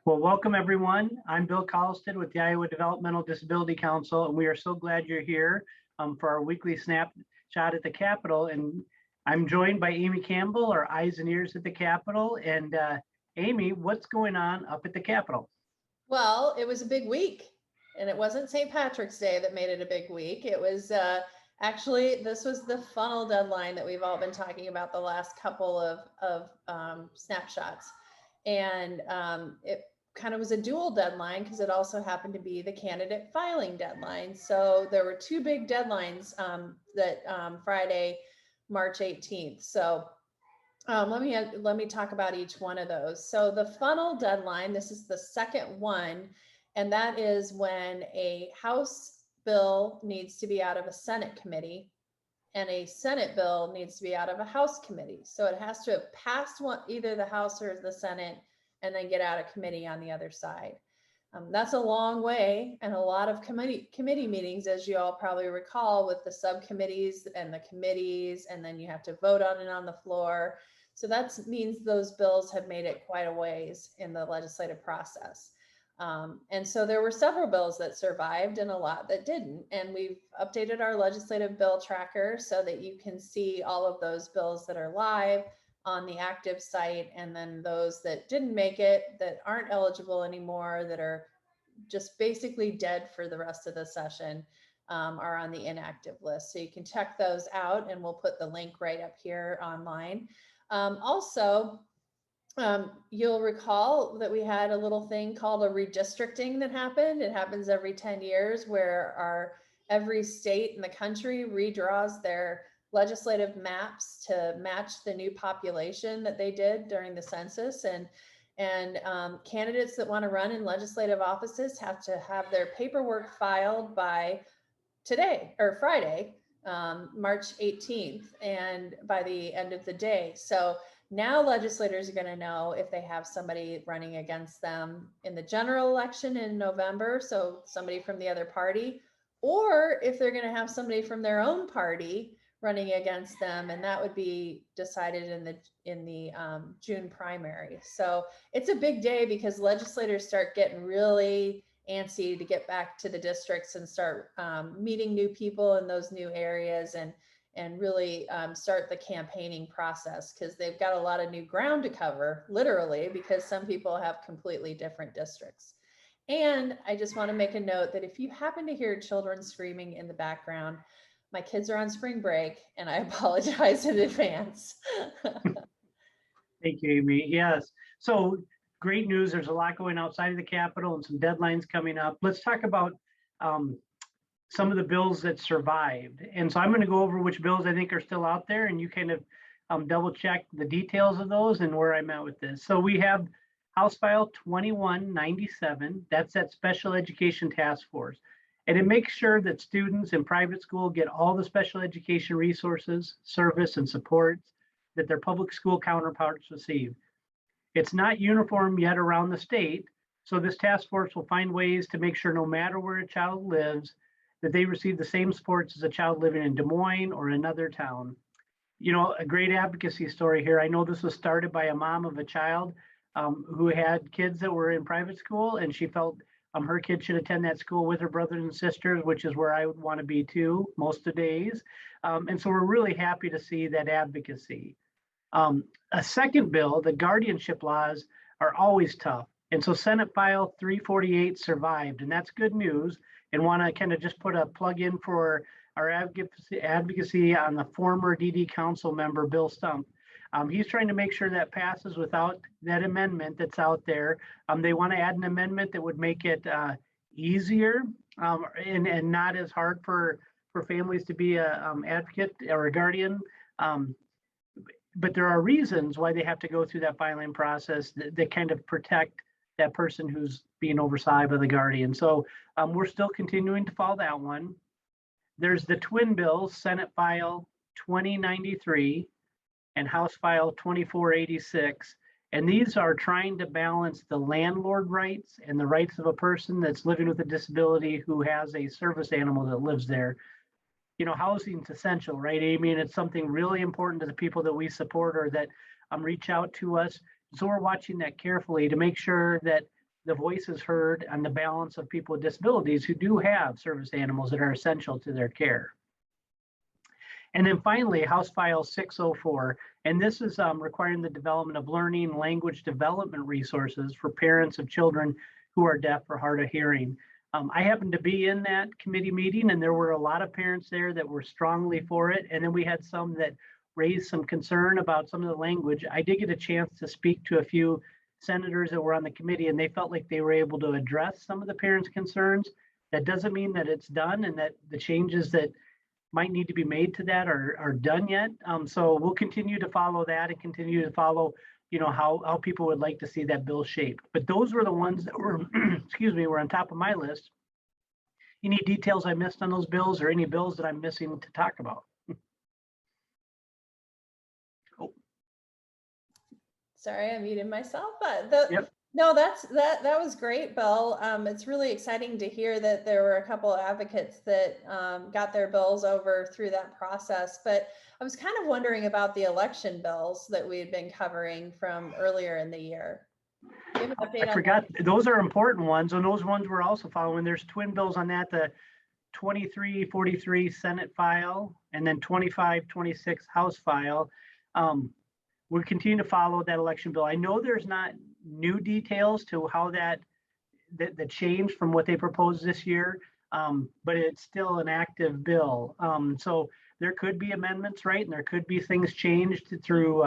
Well, welcome everyone. I'm Bill Kallestad with the Iowa Developmental Disability Council, and we are so glad you're here for our weekly snapshot at the Capitol. And I'm joined by Amy Campbell, our eyes and ears at the Capitol. And Amy, what's going on up at the Capitol? Well, it was a big week, and it wasn't St. Patrick's Day that made it a big week. It was actually, this was the funnel deadline that we've all been talking about the last couple of snapshots. And it kind of was a dual deadline because it also happened to be the candidate filing deadline. So there were two big deadlines Friday, March 18th. So let me talk about each one of those. So the funnel deadline, this is the second one, and that is when a House bill needs to be out of a Senate committee and a Senate bill needs to be out of a House committee. So it has to have passed either the House or the Senate and then get out of committee on the other side. That's a long way and a lot of committee meetings, as you all probably recall, with the subcommittees and the committees, and then you have to vote on it on the floor. So that means those bills have made it quite a ways in the legislative process. And so there were several bills that survived and a lot that didn't. And we've updated our legislative bill tracker so that you can see all of those bills that are live on the active site, and then those that didn't make it, that aren't eligible anymore, that are just basically dead for the rest of the session, are on the inactive list. So you can check those out, and we'll put the link right up here online. You'll recall that we had a little thing called a redistricting that happened. It happens every 10 years where every state in the country redraws their legislative maps to match the new population that they did during the census. And candidates that want to run in legislative offices have to have their paperwork filed by today or Friday, March 18th, and by the end of the day. So now legislators are going to know if they have somebody running against them in the general election in November, so somebody from the other party, or if they're going to have somebody from their own party running against them, and that would be decided in the June primary. So it's a big day because legislators start getting really antsy to get back to the districts and start meeting new people in those new areas and really start the campaigning process, because they've got a lot of new ground to cover, literally, because some people have completely different districts. And I just want to make a note that if you happen to hear children screaming in the background, my kids are on spring break, and I apologize in advance. Thank you, Amy. Yes. So great news. There's a lot going outside of the Capitol and some deadlines coming up. Let's talk about some of the bills that survived. And so I'm going to go over which bills I think are still out there, and you kind of double check the details of those and where I'm at with this. So we have House File 2197. That's that Special Education Task Force. And it makes sure that students in private school get all the special education resources, service, and supports that their public school counterparts receive. It's not uniform yet around the state, so this task force will find ways to make sure no matter where a child lives, that they receive the same supports as a child living in Des Moines or another town. You know, a great advocacy story here. I know this was started by a mom of a child who had kids that were in private school, and she felt her kid should attend that school with her brothers and sisters, which is where I would want to be too, most of the days. And so we're really happy to see that advocacy. A second bill, the guardianship laws, are always tough. And so Senate File 348 survived, and that's good news. And want to kind of just put a plug in for our advocacy on the former DD Council member, Bill Stump. He's trying to make sure that passes without that amendment that's out there. They want to add an amendment that would make it easier and not as hard for families to be an advocate or a guardian. But there are reasons why they have to go through that filing process that kind of protect that person who's being oversight by the guardian. So we're still continuing to follow that one. There's the twin bills, Senate File 2093 and House File 2486. And these are trying to balance the landlord rights and the rights of a person that's living with a disability who has a service animal that lives there. You know, housing's essential, right, Amy? And it's something really important to the people that we support or that reach out to us. So we're watching that carefully to make sure that the voices heard on the balance of people with disabilities who do have service animals that are essential to their care. And then finally, House File 604, and this is requiring the development of learning language development resources for parents of children who are deaf or hard of hearing. I happened to be in that committee meeting, and there were a lot of parents there that were strongly for it. And then we had some that raised some concern about some of the language. I did get a chance to speak to a few senators that were on the committee, and they felt like they were able to address some of the parents' concerns. That doesn't mean that it's done and that the changes that might need to be made to that are done yet. So we'll continue to follow that and continue to follow, how people would like to see that bill shaped. But those were the ones that were, excuse me, were on top of my list. Any details I missed on those bills or any bills that I'm missing to talk about? Oh. Sorry, I muted myself, but Yep. no, that was great, Bill. It's really exciting to hear that there were a couple of advocates that got their bills over through that process. But I was kind of wondering about the election bills that we had been covering from earlier in the year. Do you have an update I on forgot, that? those are important ones, and those ones we're also following. There's twin bills on that, the 2343 Senate file, and then 2526 House file. We'll continue to follow that election bill. I know there's not new details to how the change from what they proposed this year, but it's still an active bill. So there could be amendments, right? And there could be things changed through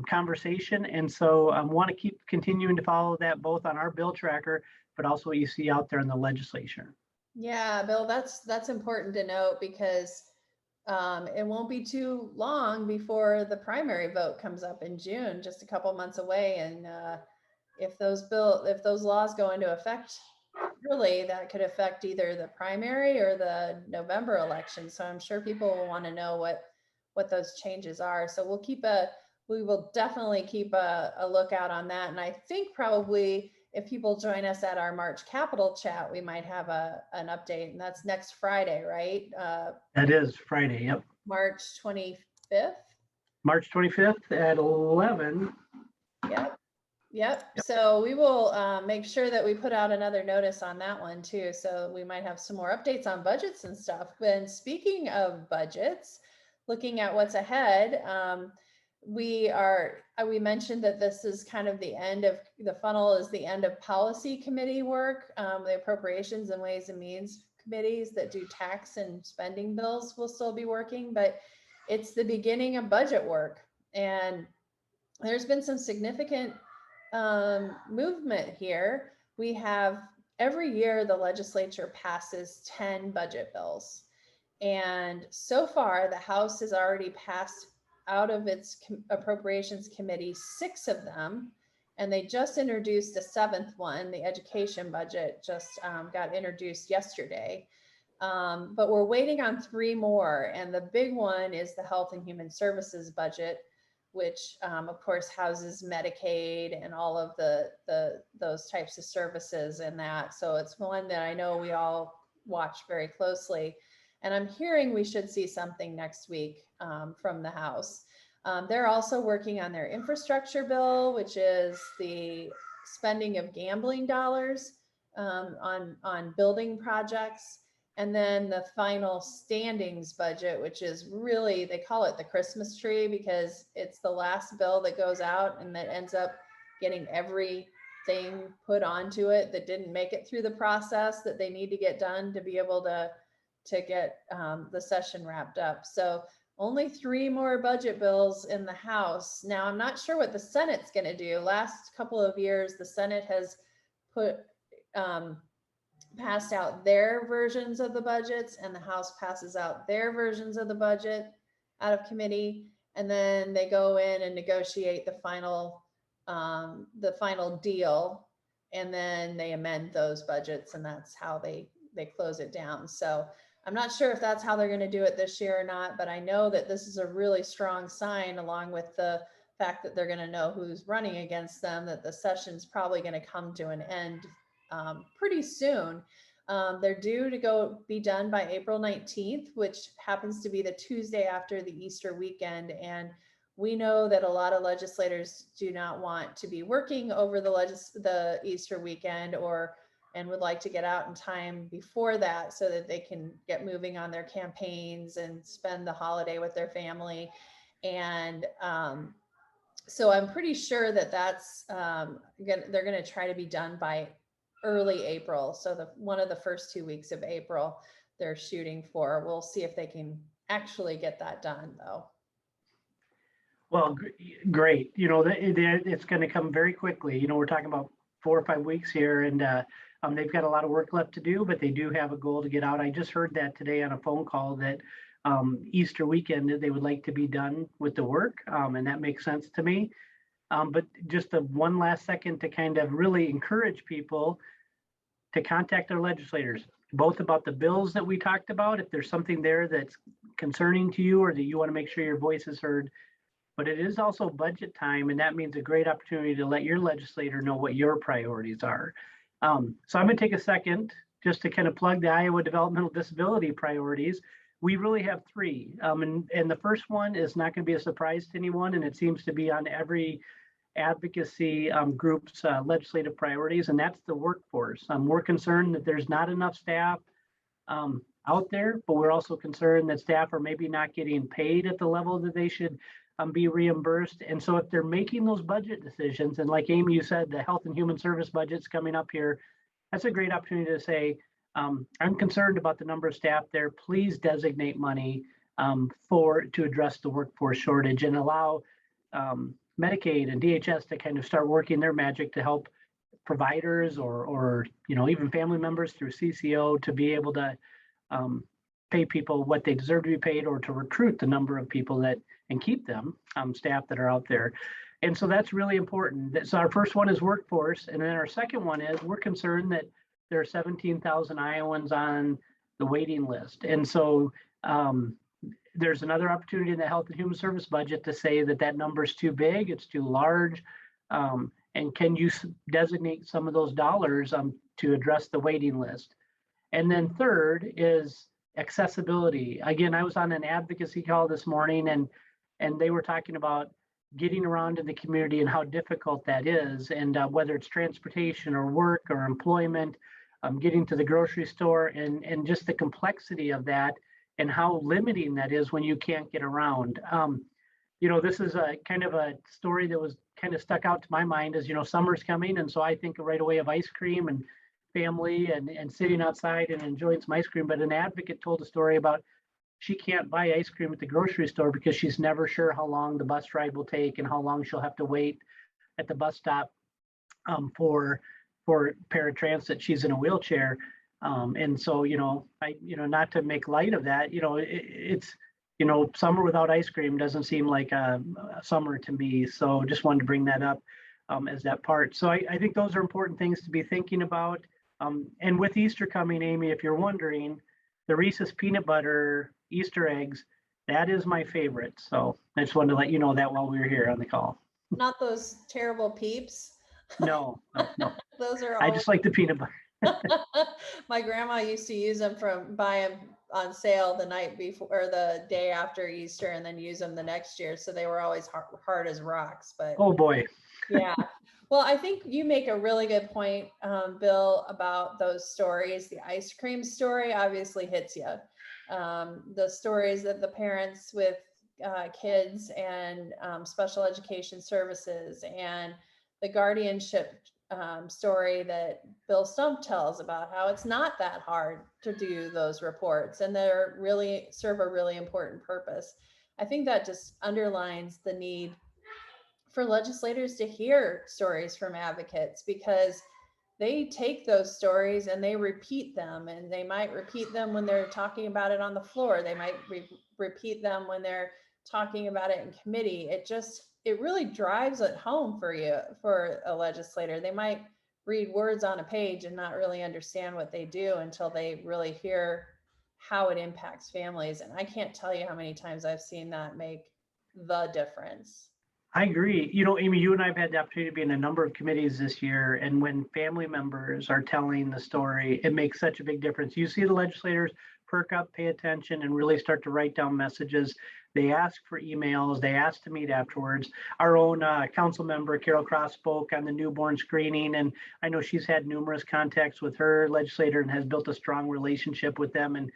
conversation. And so I want to keep continuing to follow that both on our bill tracker, but also what you see out there in the legislature. Yeah, Bill, that's important to note because it won't be too long before the primary vote comes up in June, just a couple months away. And if those laws go into effect early, that could affect either the primary or the November election. So I'm sure people will want to know what those changes are. So we will definitely keep a lookout on that. And I think probably if people join us at our March Capitol chat, we might have an update, and that's next Friday, right? That is Friday, yep. March 25th. March 25th at 11. Yep. So we will make sure that we put out another notice on that one too. So we might have some more updates on budgets and stuff. And speaking of budgets, looking at what's ahead, we mentioned that this is kind of the end of the funnel, is the end of policy committee work. The appropriations and ways and means committees that do tax and spending bills will still be working, but it's the beginning of budget work. And there's been some significant movement here. We have every year the legislature passes 10 budget bills. And so far the House has already passed out of its appropriations committee 6 of them, and they just introduced a 7th one. The education budget just got introduced yesterday, but we're waiting on 3 more, and the big one is the Health and Human Services budget, which of course houses Medicaid and all of those types of services and that. So it's one that I know we all watch very closely. And I'm hearing we should see something next week from the House. They're also working on their infrastructure bill, which is the spending of gambling dollars on building projects. And then the final standings budget, which is really, they call it the Christmas tree because it's the last bill that goes out and that ends up getting everything put onto it that didn't make it through the process that they need to get done to be able to get the session wrapped up. So only 3 more budget bills in the House. Now, I'm not sure what the Senate's going to do. Last couple of years, the Senate has passed out their versions of the budgets, and the House passes out their versions of the budget out of committee, and then they go in and negotiate the final deal, and then they amend those budgets, and that's how they close it down. So I'm not sure if that's how they're going to do it this year or not, but I know that this is a really strong sign, along with the fact that they're going to know who's running against them, that the session's probably going to come to an end pretty soon. They're due to be done by April 19th, which happens to be the Tuesday after the Easter weekend. And we know that a lot of legislators do not want to be working over the Easter weekend and would like to get out in time before that so that they can get moving on their campaigns and spend the holiday with their family. And so I'm pretty sure that that's they're going to try to be done by early April. So one of the first 2 weeks of April they're shooting for. We'll see if they can actually get that done though. Well, great. It's going to come very quickly. We're talking about 4 or 5 weeks here, and they've got a lot of work left to do, but they do have a goal to get out. I just heard that today on a phone call that Easter weekend, they would like to be done with the work, and that makes sense to me. But just one last second to kind of really encourage people to contact their legislators, both about the bills that we talked about, if there's something there that's concerning to you or that you want to make sure your voice is heard. But it is also budget time, and that means a great opportunity to let your legislator know what your priorities are. So I'm going to take a second just to kind of plug the Iowa Developmental Disability priorities. We really have 3. And the first one is not going to be a surprise to anyone, and it seems to be on every advocacy group's legislative priorities, and that's the workforce. We're concerned that there's not enough staff out there, but we're also concerned that staff are maybe not getting paid at the level that they should be reimbursed. And so if they're making those budget decisions, and like Amy, you said, the Health and Human Service budget's coming up here, that's a great opportunity to say, I'm concerned about the number of staff there. Please designate money to address the workforce shortage and allow Medicaid and DHS to kind of start working their magic to help providers or even family members through CCO to be able to pay people what they deserve to be paid, or to recruit the number of people and keep them, staff that are out there. And so that's really important. So our first one is workforce. And then our second one is we're concerned that there are 17,000 Iowans on the waiting list. And so there's another opportunity in the Health and Human Service budget to say that number is too big, it's too large. And can you designate some of those dollars to address the waiting list? And then third is accessibility. Again, I was on an advocacy call this morning, and they were talking about getting around in the community and how difficult that is, and whether it's transportation or work or employment, getting to the grocery store, and just the complexity of that and how limiting that is when you can't get around. This is a kind of a story that was kind of stuck out to my mind as, summer's coming. And so I think right away of ice cream and family and sitting outside and enjoying some ice cream. But an advocate told a story about she can't buy ice cream at the grocery store because she's never sure how long the bus ride will take and how long she'll have to wait at the bus stop for paratransit. She's in a wheelchair. And so, not to make light of that, it's summer without ice cream doesn't seem like a summer to me. So just wanted to bring that up as that part. So I think those are important things to be thinking about. And with Easter coming, Amy, if you're wondering, the Reese's peanut butter Easter eggs, that is my favorite. So I just wanted to let you know that while we were here on the call. Not those terrible Peeps. No. Those are. I just like the peanut butter. My grandma used to use them buy them on sale the night before or the day after Easter, and then use them the next year. So they were always hard as rocks. But oh boy. Yeah. Well, I think you make a really good point, Bill, about those stories. The ice cream story obviously hits you. The stories that the parents with kids and special education services, and the guardianship story that Bill Stump tells about how it's not that hard to do those reports, and they're really serve a really important purpose. I think that just underlines the need for legislators to hear stories from advocates, because they take those stories and they repeat them, and they might repeat them when they're talking about it on the floor. They might repeat them when they're talking about it in committee. It really drives it home for a legislator. They might read words on a page and not really understand what they do until they really hear how it impacts families. And I can't tell you how many times I've seen that make the difference. I agree. Amy, you and I have had the opportunity to be in a number of committees this year, and when family members are telling the story, it makes such a big difference. You see the legislators perk up, pay attention, and really start to write down messages They ask for emails. They ask to meet afterwards. Our own council member, Carol Cross, spoke on the newborn screening, and I know she's had numerous contacts with her legislator and has built a strong relationship with them. And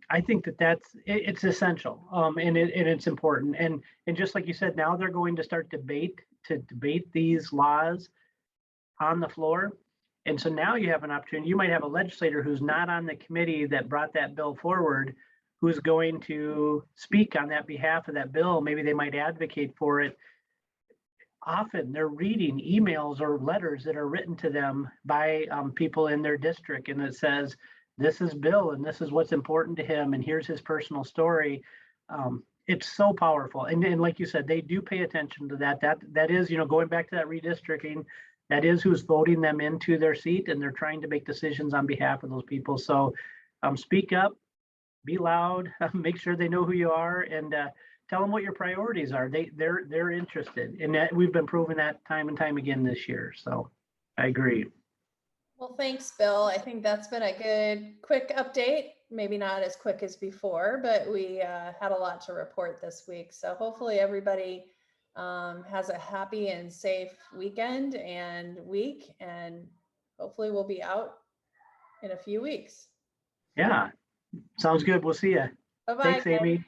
I think it's essential, and it's important. And just like you said, now they're going to start debate these laws on the floor. And so now you have an opportunity. You might have a legislator who's not on the committee that brought that bill forward, who's going to speak on that behalf of that bill. Maybe they might advocate for it. Often they're reading emails or letters that are written to them by people in their district, and it says, this is Bill, and this is what's important to him, and here's his personal story. It's so powerful. And like you said, they do pay attention to that. That is, going back to that redistricting, that is who's voting them into their seat, and they're trying to make decisions on behalf of those people. So speak up, be loud, make sure they know who you are, and tell them what your priorities are. They're interested, and that we've been proving that time and time again this year. So I agree. Well, thanks, Bill. I think that's been a good quick update. Maybe not as quick as before, but we had a lot to report this week. So hopefully everybody has a happy and safe weekend and week, and hopefully we'll be out in a few weeks. Yeah, sounds good. We'll see you. Bye-bye. Thanks, Amy.